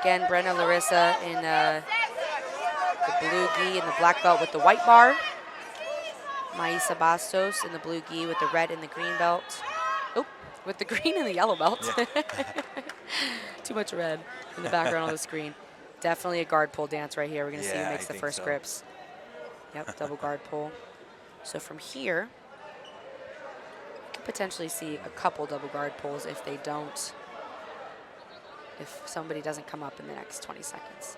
again, Brenda and Larissa in the blue gi and the black belt with the white bar. Mayssa Bastos in the blue gi with the red and the green belt. Oh, with the green and the yellow belt. Yeah. Too much red in the background on the screen. Definitely a guard pull dance right here. We're going to see who makes the first grips. Yep, double guard pull. So from here, we could potentially see a couple double guard pulls if they don't, if somebody doesn't come up in the next 20 seconds.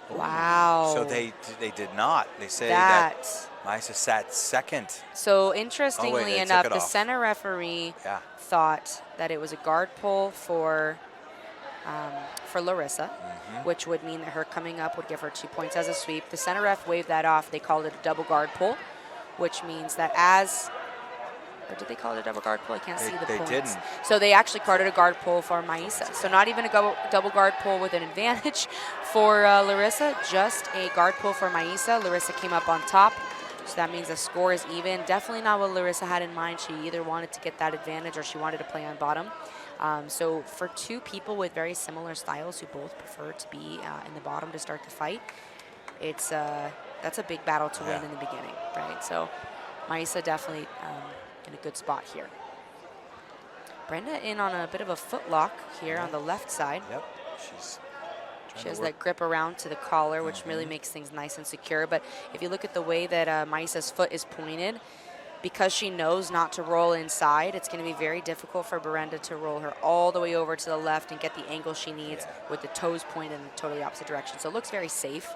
Wow. So they did not. They say that Mayssa sat second. So interestingly enough, the center referee thought that it was a guard pull for Larissa, which would mean that her coming up would give her 2 points as a sweep. The center ref waved that off. They called it a double guard pull, which means that or did they call it a double guard pull? I can't see the points. They didn't. So they actually called it a guard pull for Mayssa. So not even a double guard pull with an advantage for Larissa, just a guard pull for Mayssa. Larissa came up on top, so that means the score is even. Definitely not what Larissa had in mind. She either wanted to get that advantage or she wanted to play on bottom. So for two people with very similar styles who both prefer to be in the bottom to start the fight, that's a big battle to win in the beginning, right? So Mayssa definitely in a good spot here. Brenda in on a bit of a foot lock here on the left side. Yep, she has that grip around to the collar, which really makes things nice and secure. But if you look at the way that Mayssa's foot is pointed, because she knows not to roll inside, it's going to be very difficult for Brenda to roll her all the way over to the left and get the angle she needs with the toes pointed in the totally opposite direction. So it looks very safe.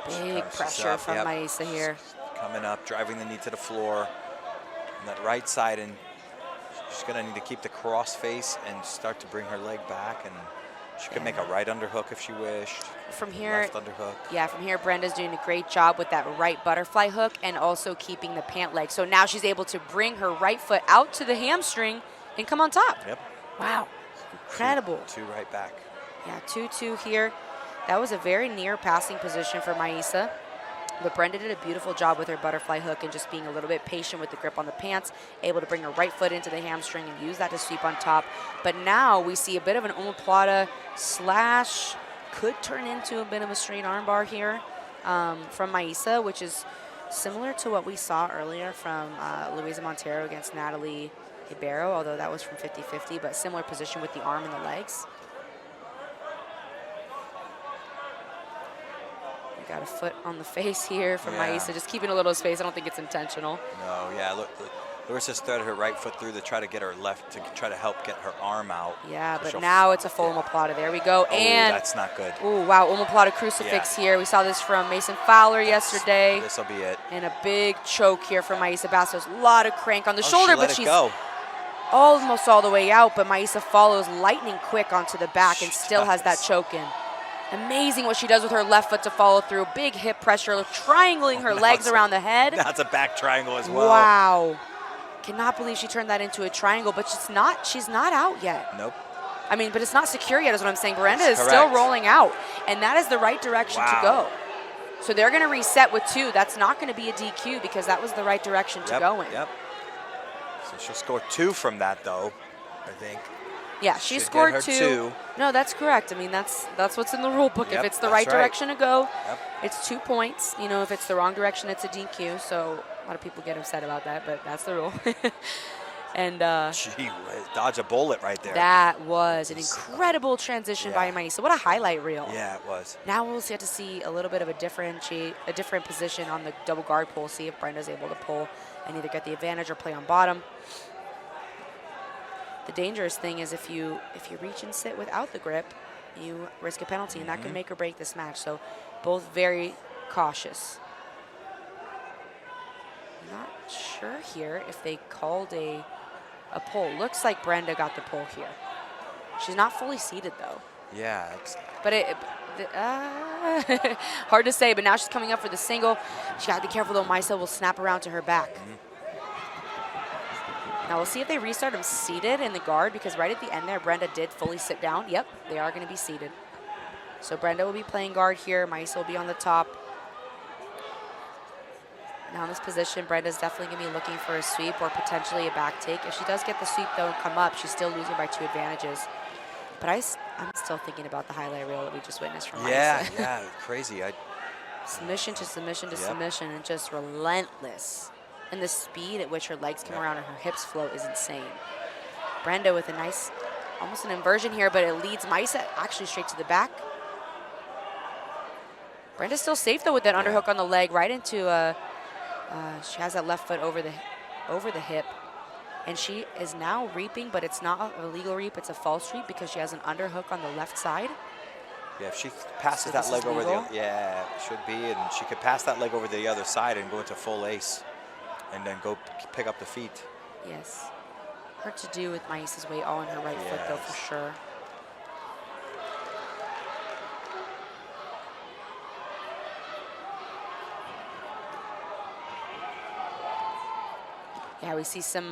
Big pressure from Mayssa here. Coming up, driving the knee to the floor on that right side, and she's going to need to keep the cross face and start to bring her leg back, and she could make a right underhook if she wished. From here, left underhook. Yeah, from here, Brenda's doing a great job with that right butterfly hook and also keeping the pant leg. So now she's able to bring her right foot out to the hamstring and come on top. Yep. Wow, incredible. Two right back. Yeah, 2-2 here. That was a very near passing position for Mayssa, but Brenda did a beautiful job with her butterfly hook and just being a little bit patient with the grip on the pants, able to bring her right foot into the hamstring and use that to sweep on top. But now we see a bit of an omoplata slash, could turn into a bit of a straight armbar here from Mayssa, which is similar to what we saw earlier from Luisa Montero against Natalie Ribeiro, although that was from 50-50, but similar position with the arm and the legs. Got a foot on the face here from Mayssa, just keeping a little space. I don't think it's intentional. No, yeah, look, Larissa's threaded her right foot through to try to get her left, to try to help get her arm out. Yeah, but now it's a full omoplata. There we go. Oh, and that's not good. Oh, wow, omoplata crucifix here. We saw this from Mason Fowler yesterday. This will be it. And a big choke here from Mayssa Bastos. A lot of crank on the shoulder, but she's go. Almost all the way out, but Mayssa follows lightning quick onto the back and still has that choke in. Amazing what she does with her left foot to follow through. Big hip pressure, triangling her legs around the head. That's a back triangle as well. Wow. Cannot believe she turned that into a triangle, but she's not out yet. Nope. I mean, but it's not secure yet is what I'm saying. Brenda is still rolling out, and that is the right direction to go. So they're going to reset with 2. That's not going to be a DQ because that was the right direction to go in. Yep. So she'll score 2 from that, though, I think. Yeah, she scored 2. No, that's correct. I mean, that's what's in the rule book. If it's the right direction to go, it's 2 points. You know, if it's the wrong direction, it's a DQ. So a lot of people get upset about that, but that's the rule. And gee, dodge a bullet right there. That was an incredible transition by Mayssa. What a highlight reel. Yeah, it was. Now we'll get to see a little bit of a different position on the double guard pull. See if Brenda's able to pull and either get the advantage or play on bottom. The dangerous thing is if you reach and sit without the grip, you risk a penalty, and that can make or break this match. So both very cautious. I'm not sure here if they called a pull. Looks like Brenda got the pull here. She's not fully seated, though. Yeah. But hard to say, but now she's coming up for the single. She got to be careful, though. Mayssa will snap around to her back. Now we'll see if they restart them seated in the guard, because right at the end there, Brenda did fully sit down. Yep, they are going to be seated. So Brenda will be playing guard here. Mayssa will be on the top. Now in this position, Brenda's definitely going to be looking for a sweep or potentially a back take. If she does get the sweep, though, and come up, she's still losing by 2 advantages. But I'm still thinking about the highlight reel that we just witnessed from Mayssa. Yeah, crazy. Submission to submission to submission, and just relentless. And the speed at which her legs come around and her hips float is insane. Brenda with a nice, almost an inversion here, but it leads Mayssa actually straight to the back. Brenda's still safe, though, with that underhook on the leg right into she has that left foot over the hip, and she is now reaping, but it's not a legal reap, it's a false reap because she has an underhook on the left side. Yeah, if she passes that leg over the, it should be, and she could pass that leg over the other side and go into full ace, and then go pick up the feet. Yes, hard to do with Mayssa's weight all on her right foot, though, for sure. Yeah, we see some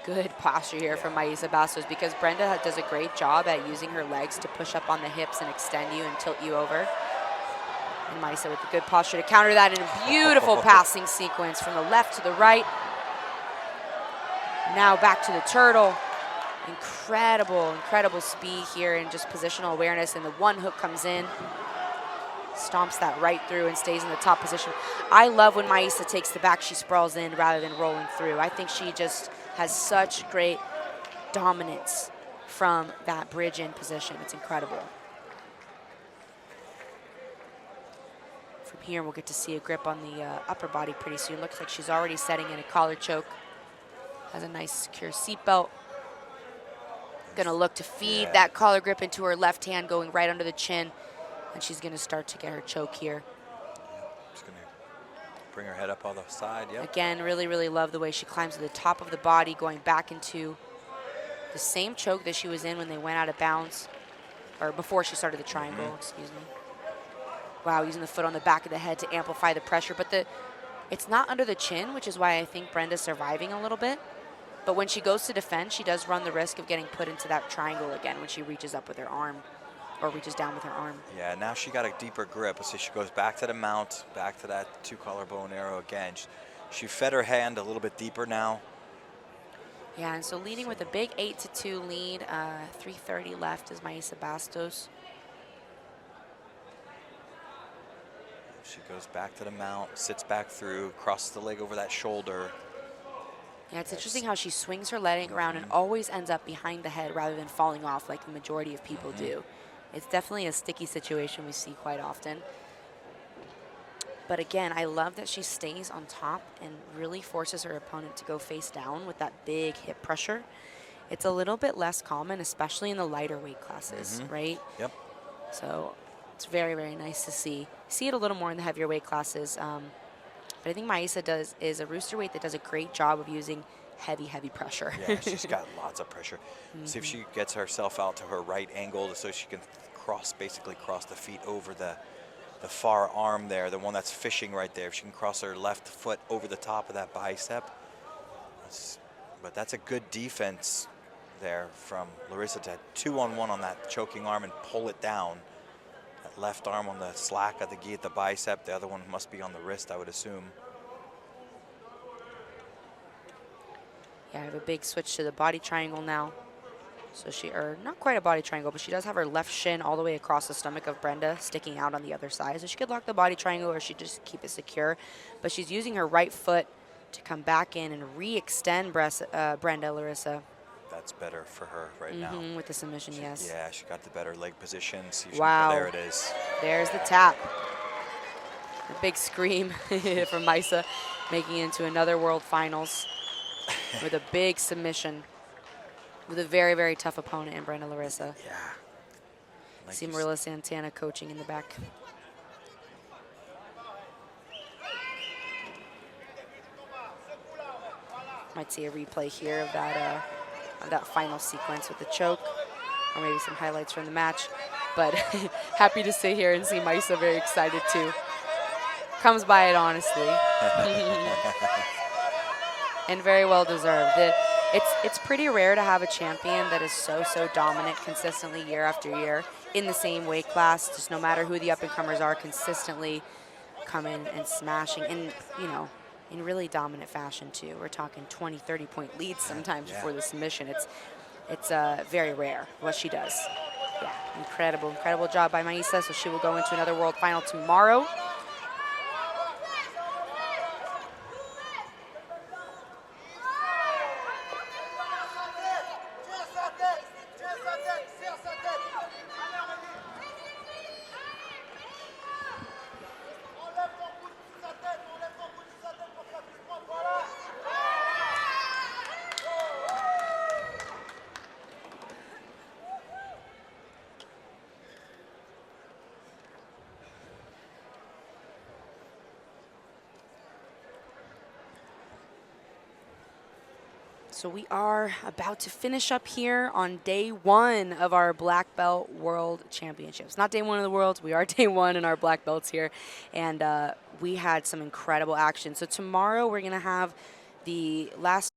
good posture here from Mayssa Bastos, because Brenda does a great job at using her legs to push up on the hips and extend you and tilt you over. And Mayssa with the good posture to counter that in a beautiful passing sequence from the left to the right. Now back to the turtle. Incredible, incredible speed here and just positional awareness, and the one hook comes in. Stomps that right through and stays in the top position. I love when Mayssa takes the back, she sprawls in rather than rolling through. I think she just has such great dominance from that bridge in position. It's incredible. From here, we'll get to see a grip on the upper body pretty soon. Looks like she's already setting in a collar choke. Has a nice secure seatbelt. Gonna look to feed that collar grip into her left hand, going right under the chin. And she's going to start to get her choke here. Just going to bring her head up on the side. Again, really, really love the way she climbs to the top of the body, going back into the same choke that she was in when they went out of bounds, or before she started the triangle, excuse me. Wow, using the foot on the back of the head to amplify the pressure. But it's not under the chin, which is why I think Brenda's surviving a little bit. But when she goes to defend, she does run the risk of getting put into that triangle again when she reaches up with her arm. Or reaches down with her arm. Yeah, now she got a deeper grip. So she goes back to the mount, back to that 2 collarbone arrow again. She fed her hand a little bit deeper now. Yeah, and so leading with a big 8-2 lead, 3:30 left is Mayssa Bastos. She goes back to the mount, sits back through, crosses the leg over that shoulder. Yeah, it's interesting how she swings her leg around and always ends up behind the head rather than falling off like the majority of people do. It's definitely a sticky situation we see quite often. But again, I love that she stays on top and really forces her opponent to go face down with that big hip pressure. It's a little bit less common, especially in the lighter weight classes, right? Yep. So it's very, very nice to see. See it a little more in the heavier weight classes. But I think Mayssa is a rooster weight that does a great job of using heavy, heavy pressure. Yeah, she's got lots of pressure. See if she gets herself out to her right angle so she can basically cross the feet over the far arm there, the one that's fishing right there. If she can cross her left foot over the top of that bicep. But that's a good defense there from Larissa to 2-on-1 on that choking arm and pull it down. That left arm on the slack of the gi at the bicep. The other one must be on the wrist, I would assume. Yeah, I have a big switch to the body triangle now. So not quite a body triangle, but she does have her left shin all the way across the stomach of Brenda sticking out on the other side. So she could lock the body triangle or she just keep it secure. But she's using her right foot to come back in and re-extend Brenda, Larissa. That's better for her right now. With the submission, yes. Yeah, she got the better leg position. See, wow. There it is. There's the tap. A big scream from Mayssa, making it into another World Finals with a big submission with a very, very tough opponent in Brenda Larissa. Yeah. Like see Marilla Santana coaching in the back. Might see a replay here of that final sequence with the choke, or maybe some highlights from the match. But happy to sit here and see Mayssa very excited too. Comes by it honestly. And very well deserved. It's pretty rare to have a champion that is so dominant consistently year after year in the same weight class. Just no matter who the up-and-comers are, consistently coming and smashing, and in really dominant fashion too. We're talking 20, 30-point leads sometimes before the submission. It's very rare what she does. Yeah, incredible job by Mayssa. So she will go into another world final tomorrow. So we are about to finish up here on day 1 of our Black Belt World Championships. Not day 1 of the Worlds, we are day 1 in our black belts here. And we had some incredible action. So tomorrow we're gonna have the last